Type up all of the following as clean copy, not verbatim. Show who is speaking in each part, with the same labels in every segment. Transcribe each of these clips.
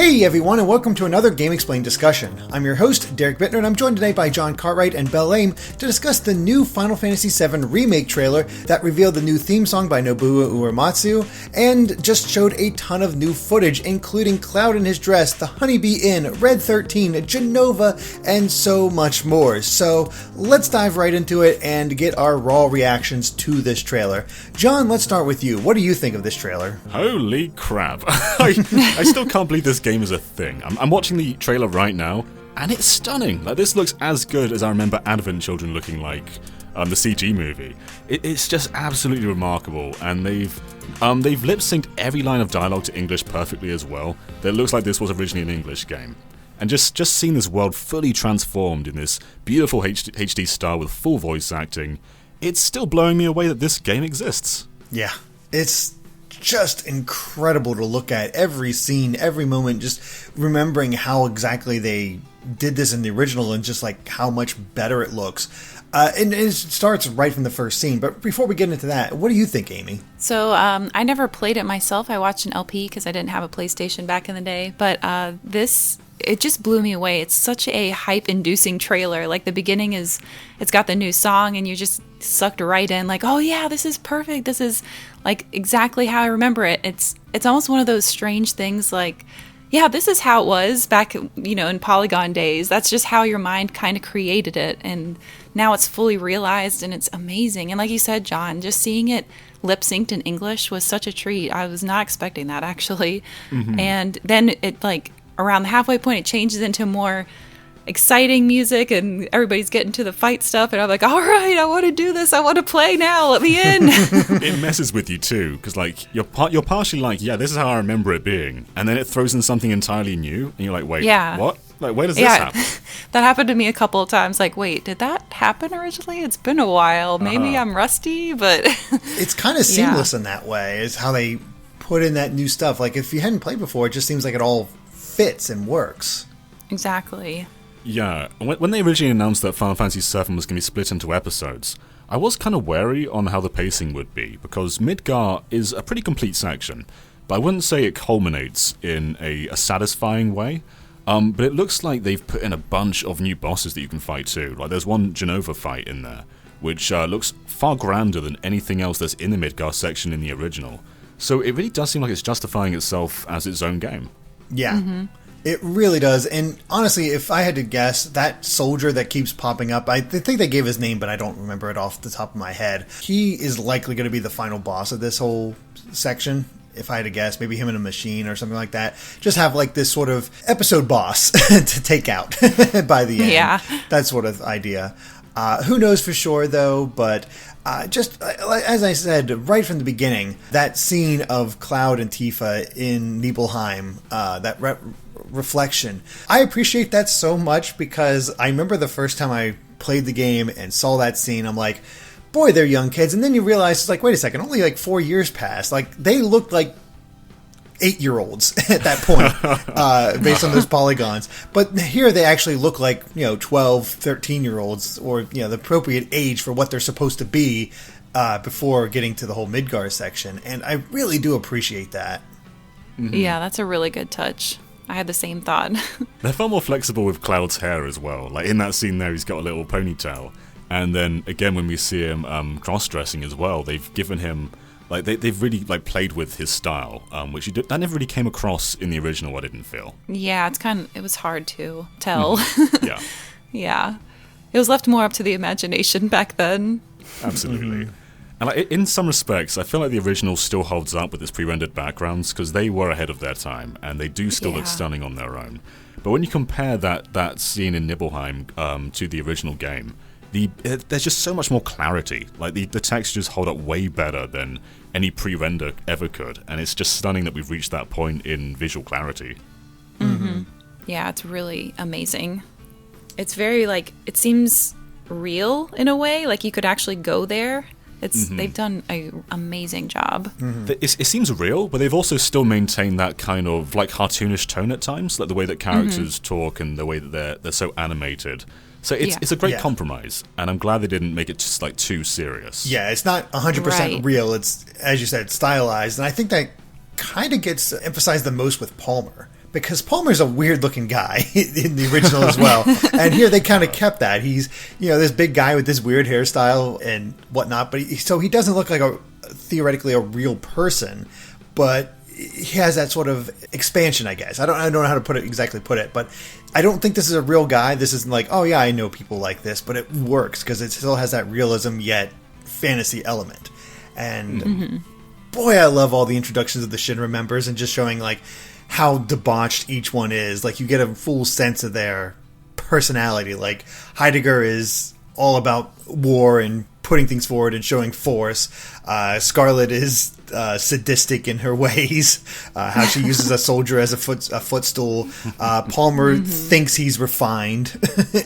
Speaker 1: Hey everyone, and welcome to another Game Explained discussion. I'm your host, Derek Bittner, and I'm joined today by John Cartwright and Belle Lame to discuss the new Final Fantasy VII Remake trailer that revealed the new theme song by Nobuo Uematsu, and just showed a ton of new footage, including Cloud in his dress, the Honeybee Inn, Red 13, Genova, and so much more. So let's dive right into it and get our raw reactions to this trailer. John, let's start with you. What do you think of this trailer?
Speaker 2: Holy crap. I still can't believe this game is a thing. I'm watching the trailer right now, and it's stunning. Like, this looks as good as I remember Advent Children looking like, the CG movie. It's just absolutely remarkable, and they've lip-synced every line of dialogue to English perfectly as well. It looks like this was originally an English game. And just seeing this world fully transformed in this beautiful HD style with full voice acting, it's still blowing me away that this game exists.
Speaker 1: Yeah, it's just incredible to look at. Every scene, every moment, just remembering how exactly they did this in the original and just like how much better it looks. And it starts right from the first scene. But before we get into that, what do you think, Amy?
Speaker 3: So I never played it myself. I watched an LP because I didn't have a PlayStation back in the day. But it just blew me away. It's such a hype-inducing trailer. Like, the beginning it's got the new song, and you're just sucked right in. Like, oh yeah, this is perfect. This is like exactly how I remember it. It's almost one of those strange things. Like, yeah, this is how it was back, in Polygon days. That's just how your mind kind of created it, and now it's fully realized, and it's amazing. And like you said, John, just seeing it lip-synced in English was such a treat. I was not expecting that, actually. Mm-hmm. And then it, like, around the halfway point, it changes into more exciting music, and everybody's getting to the fight stuff, and I'm like, all right, I want to do this. I want to play now. Let me in.
Speaker 2: It messes with you too, because like you're partially like, yeah, this is how I remember it being, and then it throws in something entirely new, and you're like, wait, what? Like, where does this happen?
Speaker 3: That happened to me a couple of times. Like, wait, did that happen originally? It's been a while. Maybe I'm rusty, but
Speaker 1: it's kind of seamless in that way. Is how they put in that new stuff. Like, if you hadn't played before, it just seems like it all fits and works.
Speaker 3: Exactly.
Speaker 2: Yeah, when they originally announced that Final Fantasy VII was going to be split into episodes, I was kind of wary on how the pacing would be, because Midgar is a pretty complete section, but I wouldn't say it culminates in a satisfying way. But it looks like they've put in a bunch of new bosses that you can fight too. Like, there's one Genova fight in there, which looks far grander than anything else that's in the Midgar section in the original. So it really does seem like it's justifying itself as its own game.
Speaker 1: Yeah. Mm-hmm. It really does. And honestly, if I had to guess, that soldier that keeps popping up, I think they gave his name, but I don't remember it off the top of my head. He is likely going to be the final boss of this whole section. If I had to guess, maybe him in a machine or something like that. Just have like this sort of episode boss to take out by the end.
Speaker 3: Yeah.
Speaker 1: That sort of idea. Who knows for sure, though, but just as I said right from the beginning, that scene of Cloud and Tifa in Nibelheim, that reflection, I appreciate that so much, because I remember the first time I played the game and saw that scene, I'm like, boy, they're young kids. And then you realize, it's like, wait a second, only like 4 years passed. Like, they looked like 8-year-olds at that point, based on those polygons. But here they actually look like, 12, 13-year-olds, or, the appropriate age for what they're supposed to be before getting to the whole Midgar section. And I really do appreciate that.
Speaker 3: Mm-hmm. Yeah, that's a really good touch. I had the same thought.
Speaker 2: They're far more flexible with Cloud's hair as well. Like, in that scene there, he's got a little ponytail. And then, again, when we see him cross-dressing as well, they've given him... Like, they've really, like, played with his style, which that never really came across in the original, I didn't feel.
Speaker 3: Yeah, it was hard to tell.
Speaker 2: Yeah.
Speaker 3: Yeah. It was left more up to the imagination back then.
Speaker 2: Absolutely. And like, in some respects, I feel like the original still holds up with its pre-rendered backgrounds, because they were ahead of their time, and they do still look stunning on their own. But when you compare that scene in Nibelheim to the original game, there's just so much more clarity. Like, the textures hold up way better than any pre-render ever could, and it's just stunning that we've reached that point in visual clarity.
Speaker 3: Mm-hmm. Yeah, it's really amazing. It's very, like, it seems real in a way, like you could actually go there. They've done an amazing job.
Speaker 2: Mm-hmm. It seems real, but they've also still maintained that kind of like cartoonish tone at times, like the way that characters talk and the way that they're so animated. So it's a great compromise, and I'm glad they didn't make it just like too serious.
Speaker 1: Yeah, it's not 100% real. It's, as you said, stylized, and I think that kind of gets emphasized the most with Palmer. because Palmer's a weird-looking guy in the original as well. And here they kind of kept that. He's, this big guy with this weird hairstyle and whatnot. But so he doesn't look like theoretically a real person, but he has that sort of expansion, I guess. I don't know how to exactly put it, but I don't think this is a real guy. This isn't like, oh yeah, I know people like this, but it works because it still has that realism yet fantasy element. And boy, I love all the introductions of the Shinra members and just showing like how debauched each one is. Like you get a full sense of their personality. Like Heidegger is all about war and putting things forward and showing force. Scarlet is sadistic in her ways, how she uses a soldier as a footstool. Palmer thinks he's refined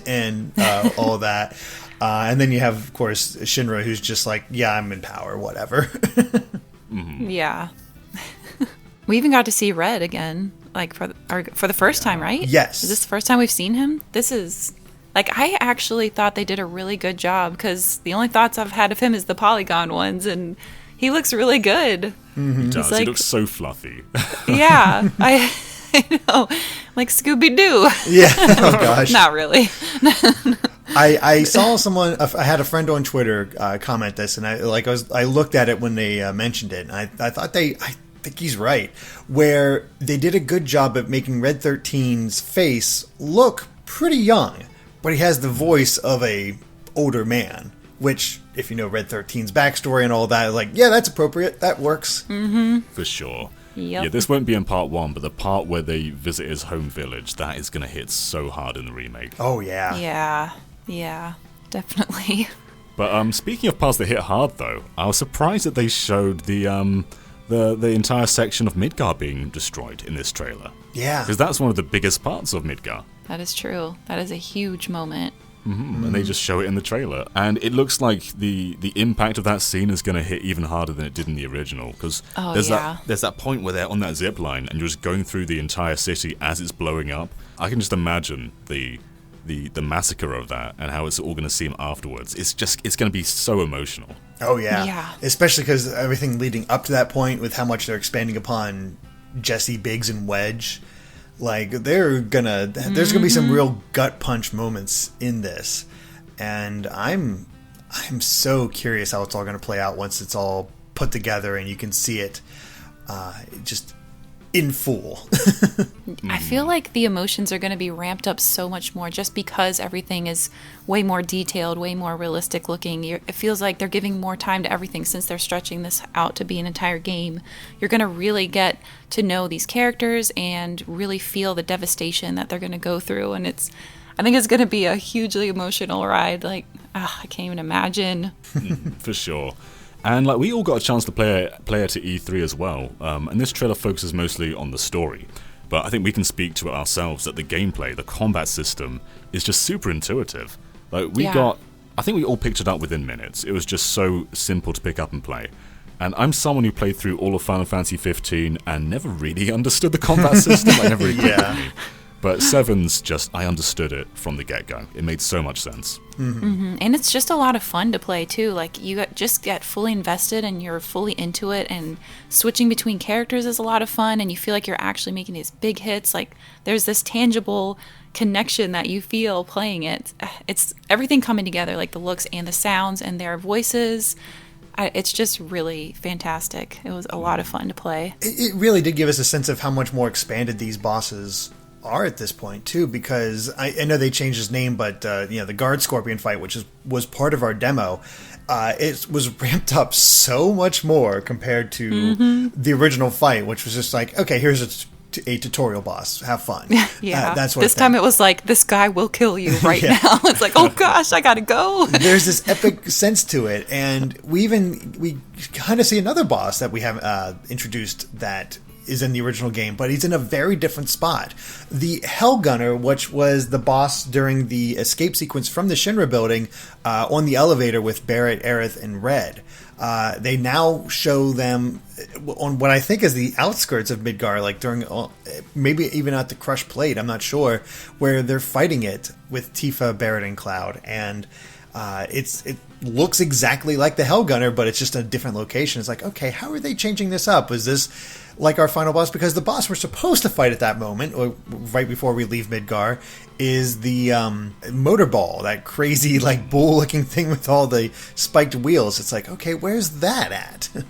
Speaker 1: and all that. And then you have, of course, Shinra, who's just like, yeah, I'm in power, whatever.
Speaker 3: Yeah. We even got to see Red again, like for the first time, right?
Speaker 1: Yes.
Speaker 3: Is this the first time we've seen him? This is... Like, I actually thought they did a really good job, because the only thoughts I've had of him is the polygon ones, and he looks really good.
Speaker 2: He does. He looks so fluffy.
Speaker 3: Yeah. I know. Like Scooby-Doo.
Speaker 1: Yeah. Oh, gosh.
Speaker 3: Not really.
Speaker 1: I saw someone, I had a friend on Twitter comment this, and I looked at it when they mentioned it, and I thought I think he's right, where they did a good job at making Red 13's face look pretty young. But he has the voice of a older man, which, if you know Red 13's backstory and all that, like, yeah, that's appropriate. That works.
Speaker 2: For sure.
Speaker 3: Yep.
Speaker 2: Yeah, this won't be in part 1, but the part where they visit his home village, that is going to hit so hard in the remake.
Speaker 1: Oh, yeah.
Speaker 3: Yeah, definitely.
Speaker 2: But speaking of parts that hit hard, though, I was surprised that they showed the entire section of Midgar being destroyed in this trailer.
Speaker 1: Yeah.
Speaker 2: Because that's one of the biggest parts of Midgar.
Speaker 3: That is true. That is a huge moment.
Speaker 2: And they just show it in the trailer. And it looks like the impact of that scene is going to hit even harder than it did in the original. Because there's that point where they're on that zip line and you're just going through the entire city as it's blowing up. I can just imagine the massacre of that and how it's all going to seem afterwards. It's going to be so emotional.
Speaker 1: Oh, yeah.
Speaker 3: Yeah.
Speaker 1: Especially because everything leading up to that point with how much they're expanding upon Jesse, Biggs, and Wedge. Like, there's gonna be some real gut punch moments in this, and I'm so curious how it's all gonna play out once it's all put together and you can see it, just in full.
Speaker 3: I feel like the emotions are going to be ramped up so much more just because everything is way more detailed, way more realistic looking. It feels like they're giving more time to everything since they're stretching this out to be an entire game. You're going to really get to know these characters and really feel the devastation that they're going to go through. And I think it's going to be a hugely emotional ride. Like, I can't even imagine.
Speaker 2: For sure. And like we all got a chance to play it at E3 as well, and this trailer focuses mostly on the story. But I think we can speak to it ourselves that the gameplay, the combat system, is just super intuitive. Like I think we all picked it up within minutes. It was just so simple to pick up and play. And I'm someone who played through all of Final Fantasy XV and never really understood the combat system. I never really clicked with me. But 7's I understood it from the get-go. It made so much sense.
Speaker 3: And it's just a lot of fun to play, too. Like, you just get fully invested and you're fully into it, and switching between characters is a lot of fun, and you feel like you're actually making these big hits. Like, there's this tangible connection that you feel playing it. It's everything coming together, like the looks and the sounds and their voices. It's just really fantastic. It was a lot of fun to play.
Speaker 1: It really did give us a sense of how much more expanded these bosses are at this point too, because I know they changed his name, but the Guard Scorpion fight, which was part of our demo, it was ramped up so much more compared to the original fight, which was just like, okay, here's a tutorial boss, have fun.
Speaker 3: Yeah,
Speaker 1: that's what
Speaker 3: this time it was like, this guy will kill you right now. It's like, oh gosh, I gotta go.
Speaker 1: There's this epic sense to it, and we kind of see another boss that we have introduced that is in the original game, but he's in a very different spot. The Hell Gunner, which was the boss during the escape sequence from the Shinra building on the elevator with Barrett, Aerith, and Red. They now show them on what I think is the outskirts of Midgar, like during maybe even at the Crush Plate, I'm not sure, where they're fighting it with Tifa, Barrett, and Cloud. And it looks exactly like the Hell Gunner, but it's just a different location. It's like, okay, how are they changing this up? Was this like our final boss, because the boss we're supposed to fight at that moment, or right before we leave Midgar, is the motor ball, that crazy like bull-looking thing with all the spiked wheels. It's like, okay, where's that at?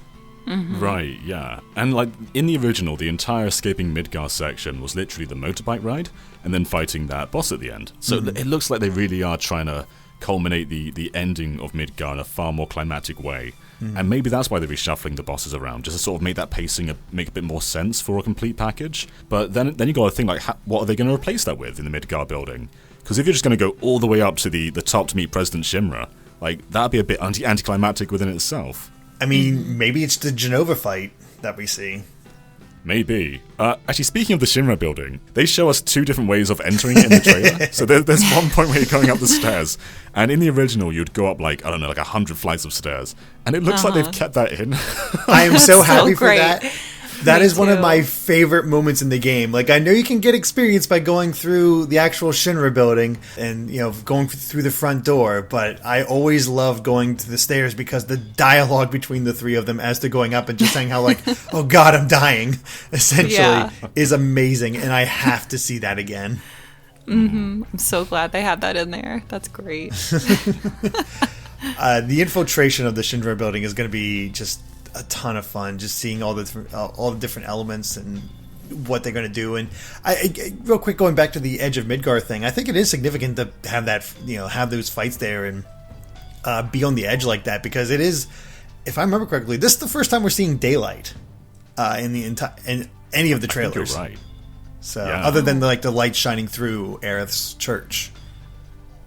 Speaker 3: Mm-hmm.
Speaker 2: Right, yeah. And like in the original, the entire escaping Midgar section was literally the motorbike ride, and then fighting that boss at the end. So it looks like they really are trying to culminate the ending of Midgar in a far more climatic way. And maybe that's why they're reshuffling the bosses around, just to sort of make that pacing make a bit more sense for a complete package. But then you got to think, like, what are they going to replace that with in the Midgar building? Because if you're just going to go all the way up to the top to meet President Shinra, like, that'd be a bit anticlimactic within itself.
Speaker 1: I mean, maybe it's the Genova fight that we see.
Speaker 2: Maybe. Actually, speaking of the Shinra building, they show us two different ways of entering it in the trailer. So there's one point where you're going up the stairs, and in the original, you'd go up, like, I don't know, like 100 flights of stairs. And it looks like they've kept that in.
Speaker 1: I am so happy for
Speaker 3: great.
Speaker 1: that. That
Speaker 3: Me
Speaker 1: is one of
Speaker 3: too.
Speaker 1: my favorite moments in the game. Like, I know you can get experience by going through the actual Shinra building and, you know, going through the front door, but I always love going to the stairs because the dialogue between the three of them as they're going up and just saying how, like, oh god, I'm dying, essentially, is amazing, and I have to see that again.
Speaker 3: I'm so glad they had that in there. That's great.
Speaker 1: The infiltration of the Shinra building is going to be just a ton of fun, just seeing all the different elements and what they're going to do. And real quick, going back to the Edge of Midgar thing, I think it is significant to have that, you know, have those fights there and be on the edge like that, because it is, if I remember correctly, this is the first time we're seeing daylight in any of the trailers.
Speaker 2: I think you're right.
Speaker 1: So
Speaker 2: Yeah.
Speaker 1: other than the light shining through Aerith's church.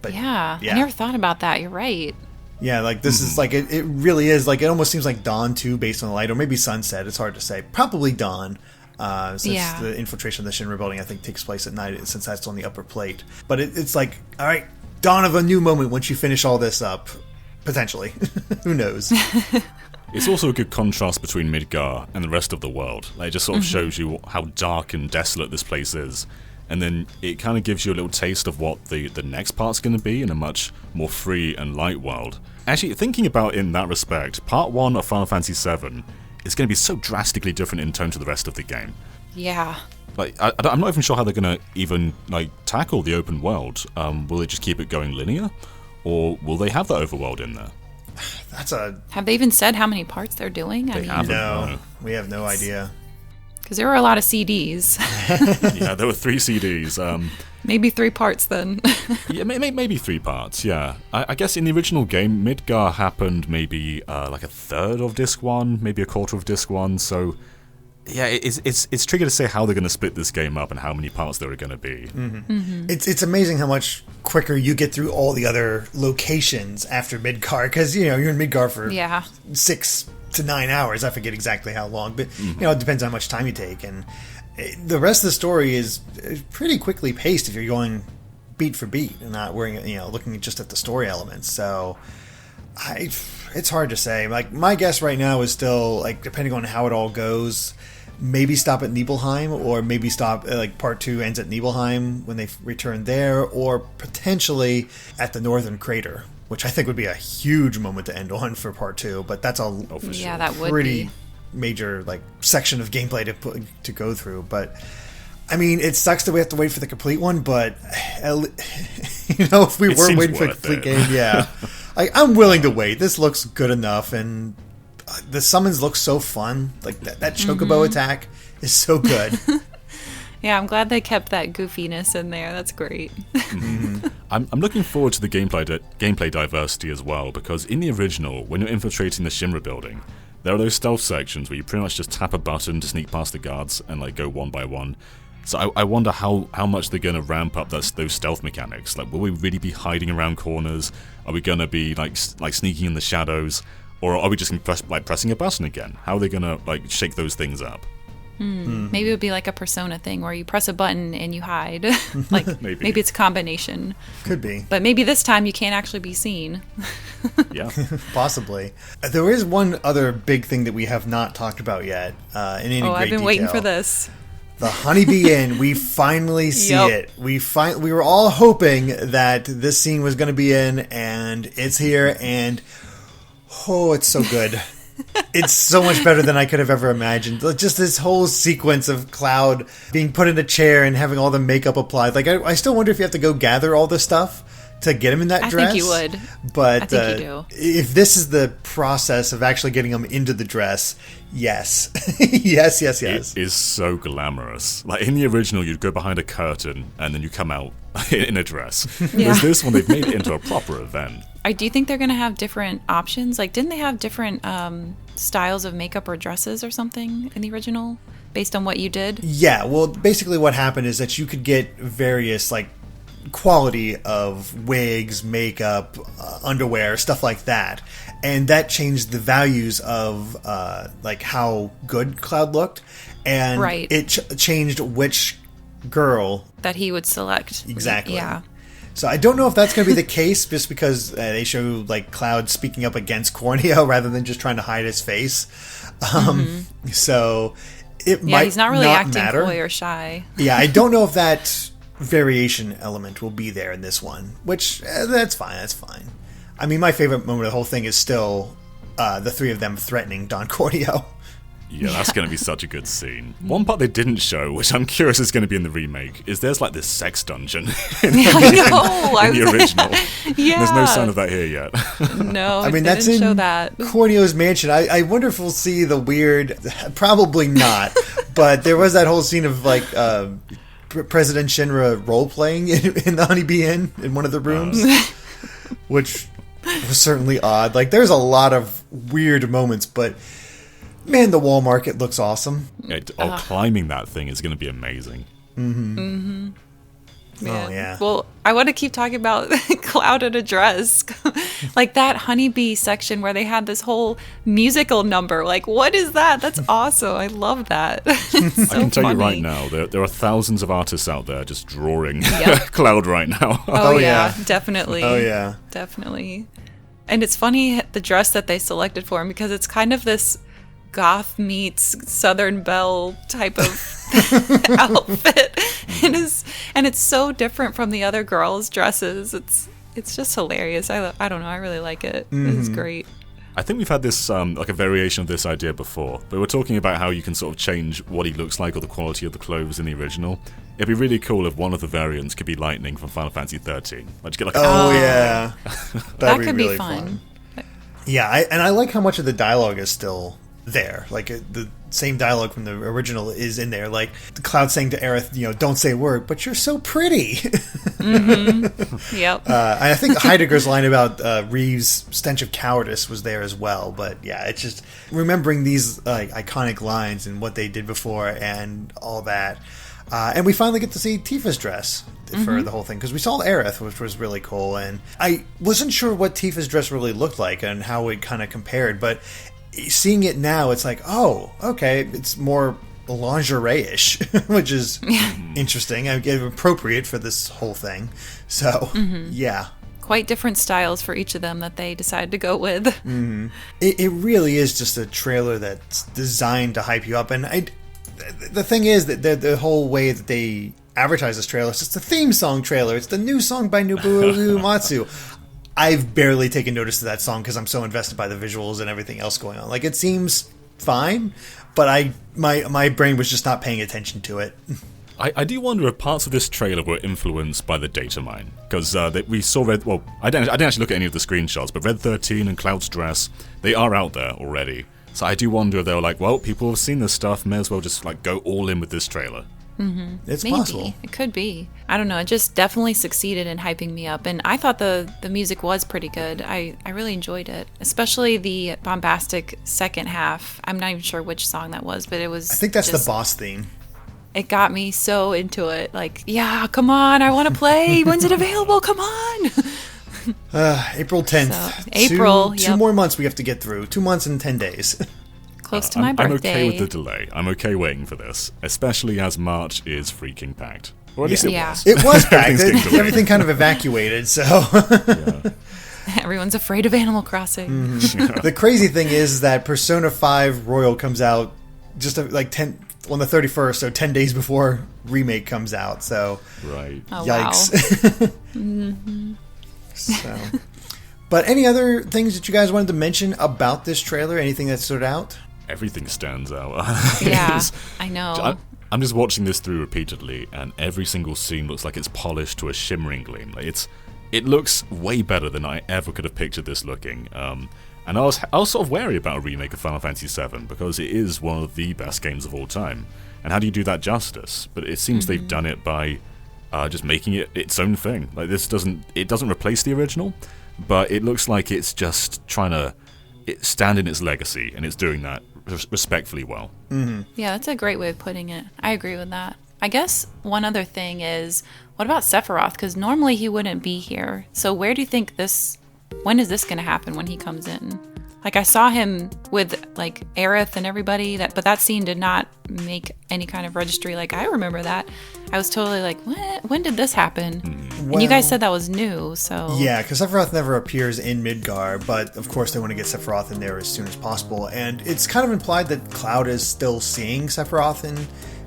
Speaker 1: But
Speaker 3: Yeah, I never thought about that. You're right.
Speaker 1: yeah, like this is like it really is like, it almost seems like dawn too, based on the light, or maybe sunset. It's hard to say. Probably dawn, since the infiltration of the Shinra building, I think, takes place at night, since that's on the upper plate. But it's like, all right, dawn of a new moment once you finish all this up, potentially. Who knows?
Speaker 2: It's also a good contrast between Midgar and the rest of the world. Like, it just sort of shows you how dark and desolate this place is. And then it kind of gives you a little taste of what the next part's going to be in a much more free and light world. Actually, thinking about it in that respect, Part 1 of Final Fantasy VII is going to be so drastically different in tone to the rest of the game.
Speaker 3: Yeah.
Speaker 2: Like, I'm not even sure how they're going to even like tackle the open world. Will they just keep it going linear? Or will they have that overworld in there?
Speaker 3: Have they even said how many parts they're doing?
Speaker 2: They haven't.
Speaker 1: No, we have no idea.
Speaker 3: Because there were a lot of CDs.
Speaker 2: Yeah, there were 3 CDs.
Speaker 3: Maybe 3 parts then.
Speaker 2: Yeah, maybe 3 parts, yeah. I guess in the original game, Midgar happened maybe like a third of Disc 1, maybe a quarter of Disc 1, so yeah, it's tricky to say how they're going to split this game up and how many parts there are going to be.
Speaker 1: It's amazing how much quicker you get through all the other locations after Midgar, because, you know, you're in Midgar for 6 to 9 hours. I forget exactly how long, but you know, it depends on how much time you take, and the rest of the story is pretty quickly paced if you're going beat for beat and not worrying, you know, looking just at the story elements. So it's hard to say. Like, my guess right now is still, like, depending on how it all goes, maybe stop at Nibelheim, or maybe stop like Part 2 ends at Nibelheim when they return there, or potentially at the Northern Crater, which I think would be a huge moment to end on for Part 2, but that's a
Speaker 3: that would
Speaker 1: pretty
Speaker 3: be
Speaker 1: major like section of gameplay to go through. But I mean, it sucks that we have to wait for the complete one, but you know, if we were waiting for a complete game, yeah, I'm willing to wait. This looks good enough, and the summons look so fun. Like that chocobo attack is so good.
Speaker 3: Yeah, I'm glad they kept that goofiness in there. That's great.
Speaker 2: I'm looking forward to the gameplay diversity as well, because in the original, when you're infiltrating the Shinra building, there are those stealth sections where you pretty much just tap a button to sneak past the guards and like go one by one. So I wonder how much they're going to ramp up those stealth mechanics. Like, will we really be hiding around corners? Are we going to be like sneaking in the shadows? Or are we just going to be pressing a button again? How are they going to like shake those things up?
Speaker 3: Maybe it would be like a Persona thing where you press a button and you hide. Like maybe it's a combination.
Speaker 1: Could be.
Speaker 3: But maybe this time you can't actually be seen.
Speaker 2: Yeah.
Speaker 1: Possibly. There is one other big thing that we have not talked about yet in any great
Speaker 3: I've been
Speaker 1: detail.
Speaker 3: waiting for this.
Speaker 1: The Honeybee Inn. We finally see it. We were all hoping that this scene was going to be in, and it's here, and oh, it's so good. It's so much better than I could have ever imagined. Just this whole sequence of Cloud being put in a chair and having all the makeup applied. Like, I still wonder if you have to go gather all this stuff to get him in that dress.
Speaker 3: I think you would.
Speaker 1: But
Speaker 3: I think you do.
Speaker 1: If this is the process of actually getting him into the dress, yes. yes.
Speaker 2: It is so glamorous. Like, in the original, you'd go behind a curtain and then you come out in a dress. Whereas this one, they've made it into a proper event.
Speaker 3: Do you think they're going to have different options? Like, didn't they have different styles of makeup or dresses or something in the original based on what you did?
Speaker 1: Yeah, well, basically what happened is that you could get various, like, quality of wigs, makeup, underwear, stuff like that. And that changed the values of, like, how good Cloud looked. And it changed which girl
Speaker 3: that he would select.
Speaker 1: Exactly.
Speaker 3: Yeah.
Speaker 1: So I don't know if that's going to be the case, just because they show like Cloud speaking up against Corneo rather than just trying to hide his face. So it might
Speaker 3: he's not really acting
Speaker 1: matter.
Speaker 3: coy or shy.
Speaker 1: Yeah, I don't know if that variation element will be there in this one, which that's fine. That's fine. I mean, my favorite moment of the whole thing is still the three of them threatening Don Corneo.
Speaker 2: Yeah, that's going to be such a good scene. One part they didn't show, which I'm curious is going to be in the remake, is there's like this sex dungeon in the original.
Speaker 3: Yeah.
Speaker 2: There's no sign of that here yet.
Speaker 3: No,
Speaker 1: I mean, that's in
Speaker 3: show that.
Speaker 1: Corneo's mansion. I wonder if we'll see the weird... Probably not. But there was that whole scene of like President Shinra role-playing in the Honeybee Inn in one of the rooms, which was certainly odd. Like, there's a lot of weird moments, but... Man, the wall market looks awesome.
Speaker 2: Climbing that thing is going to be amazing.
Speaker 3: Man.
Speaker 1: Oh, yeah.
Speaker 3: Well, I want to keep talking about Cloud in a dress. Like that honeybee section where they had this whole musical number. Like, what is that? That's awesome. I love that. So
Speaker 2: I can tell
Speaker 3: funny.
Speaker 2: you right now, there are thousands of artists out there just drawing Cloud right now.
Speaker 3: Oh, yeah, definitely.
Speaker 1: Oh, yeah.
Speaker 3: Definitely. And it's funny, the dress that they selected for him, because it's kind of this goth meets Southern Belle type of outfit. And it's so different from the other girls' dresses. It's just hilarious. I don't know. I really like it. It's great.
Speaker 2: I think we've had this like a variation of this idea before, but we're talking about how you can sort of change what he looks like or the quality of the clothes in the original. It'd be really cool if one of the variants could be Lightning from Final Fantasy XIII. Like, get like
Speaker 1: yeah,
Speaker 3: that could
Speaker 1: really
Speaker 3: be fun.
Speaker 1: Yeah, I like how much of the dialogue is still there. Like the same dialogue from the original is in there. Like the Cloud saying to Aerith, don't say a word, but you're so pretty.
Speaker 3: Yep.
Speaker 1: I think Heidegger's line about Reeves' stench of cowardice was there as well. But yeah, it's just remembering these iconic lines and what they did before and all that. And we finally get to see Tifa's dress for the whole thing, because we saw Aerith, which was really cool. And I wasn't sure what Tifa's dress really looked like and how it kind of compared, but seeing it now, it's like, oh, okay, it's more lingerie-ish, which is interesting. I get appropriate for this whole thing. So, yeah.
Speaker 3: Quite different styles for each of them that they decided to go with.
Speaker 1: It really is just a trailer that's designed to hype you up. And the thing is that the whole way that they advertise this trailer, it's just a theme song trailer. It's the new song by Nobuo Uematsu. I've barely taken notice of that song because I'm so invested by the visuals and everything else going on. Like, it seems fine, but my brain was just not paying attention to it.
Speaker 2: I do wonder if parts of this trailer were influenced by the data mine, because we saw I didn't actually look at any of the screenshots, but Red 13 and Cloud's dress, they are out there already. So I do wonder if they were like, well, people have seen this stuff, may as well just like go all in with this trailer.
Speaker 1: It's
Speaker 3: Maybe.
Speaker 1: possible.
Speaker 3: It could be. I don't know. It just definitely succeeded in hyping me up. And I thought the music was pretty good. I really enjoyed it. Especially the bombastic second half. I'm not even sure which song that was, but it was...
Speaker 1: I think that's the boss theme.
Speaker 3: It got me so into it. Like, yeah, come on. I want to play. When's it available? Come on.
Speaker 1: April 10th.
Speaker 3: So, April,
Speaker 1: Two more months we have to get through. 2 months and 10 days.
Speaker 3: Close to my birthday.
Speaker 2: I'm okay with the delay. I'm okay waiting for this, especially as March is freaking packed. Or at least it was.
Speaker 1: It was packed. Everything kind of evacuated, so...
Speaker 3: Everyone's afraid of Animal Crossing.
Speaker 1: The crazy thing is that Persona 5 Royal comes out just like 10 on the 31st, so 10 days before Remake comes out. So,
Speaker 2: right.
Speaker 3: Oh,
Speaker 1: yikes.
Speaker 3: Wow.
Speaker 1: So, But any other things that you guys wanted to mention about this trailer? Anything that stood out?
Speaker 2: Everything stands out.
Speaker 3: Yeah, I know.
Speaker 2: I'm just watching this through repeatedly, and every single scene looks like it's polished to a shimmering gleam. Like it looks way better than I ever could have pictured this looking. And I was sort of wary about a remake of Final Fantasy VII because it is one of the best games of all time. And how do you do that justice? But it seems they've done it by just making it its own thing. Like it doesn't replace the original, but it looks like it's just trying to stand in its legacy, and it's doing that respectfully well.
Speaker 1: Mm-hmm.
Speaker 3: Yeah, that's a great way of putting it. I agree with that. I guess one other thing is, what about Sephiroth? Because normally he wouldn't be here. So where do you think when is this going to happen when he comes in? Like, I saw him with, like, Aerith and everybody, but that scene did not make any kind of registry. Like, I remember that. I was totally like, what? When did this happen? And you guys said that was new, so... Yeah,
Speaker 1: because Sephiroth never appears in Midgar, but of course they want to get Sephiroth in there as soon as possible. And it's kind of implied that Cloud is still seeing Sephiroth in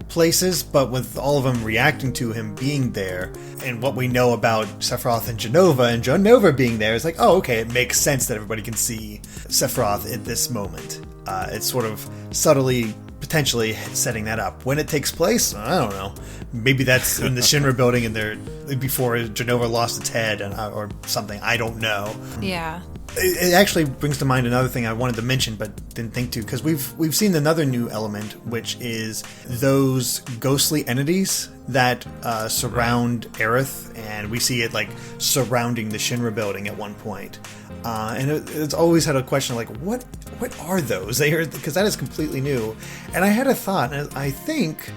Speaker 1: places, but with all of them reacting to him being there, and what we know about Sephiroth and Jenova being there, is like, oh, okay, it makes sense that everybody can see Sephiroth at this moment. It's sort of subtly, potentially setting that up. When it takes place, I don't know. Maybe that's in the Shinra building and before Jenova lost its head or something. I don't know.
Speaker 3: Yeah.
Speaker 1: It actually brings to mind another thing I wanted to mention but didn't think to, because we've seen another new element, which is those ghostly entities that surround Aerith, and we see it like surrounding the Shinra building at one point. And it's always had a question like, what are those? Because that is completely new. And I had a thought, and I think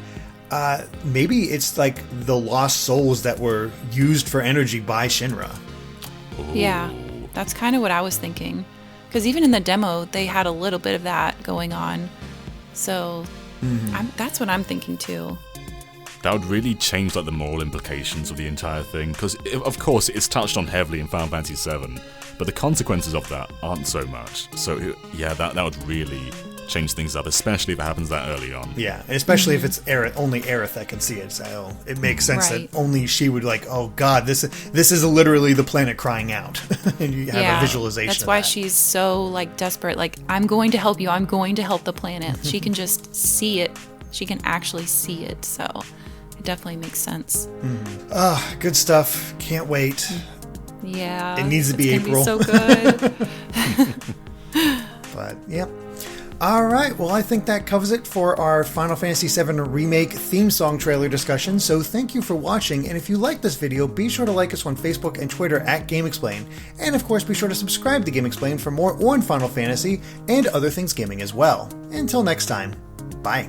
Speaker 1: maybe it's like the lost souls that were used for energy by Shinra.
Speaker 2: Ooh.
Speaker 3: Yeah. That's kind of what I was thinking. Because even in the demo, they had a little bit of that going on. So that's what I'm thinking too.
Speaker 2: That would really change like the moral implications of the entire thing. Because, of course, it's touched on heavily in Final Fantasy VII, but the consequences of that aren't so much. So, yeah, that would really change things up, especially if it happens that early on.
Speaker 1: Yeah, and especially if it's only Aerith that can see it. So it makes sense that only she would like, oh god, this is literally the planet crying out. And you have a visualization
Speaker 3: that's
Speaker 1: of
Speaker 3: why
Speaker 1: that.
Speaker 3: she's so like desperate, like, I'm going to help you, I'm going to help the planet. She can just see it. She can actually see it. So it definitely makes sense.
Speaker 1: Good stuff. Can't wait.
Speaker 3: Yeah.
Speaker 1: It needs to be April.
Speaker 3: Be so good.
Speaker 1: But yeah. Alright, well I think that covers it for our Final Fantasy VII Remake theme song trailer discussion, so thank you for watching, and if you like this video, be sure to like us on Facebook and Twitter at GameXplain, and of course be sure to subscribe to GameXplain for more on Final Fantasy and other things gaming as well. Until next time, bye.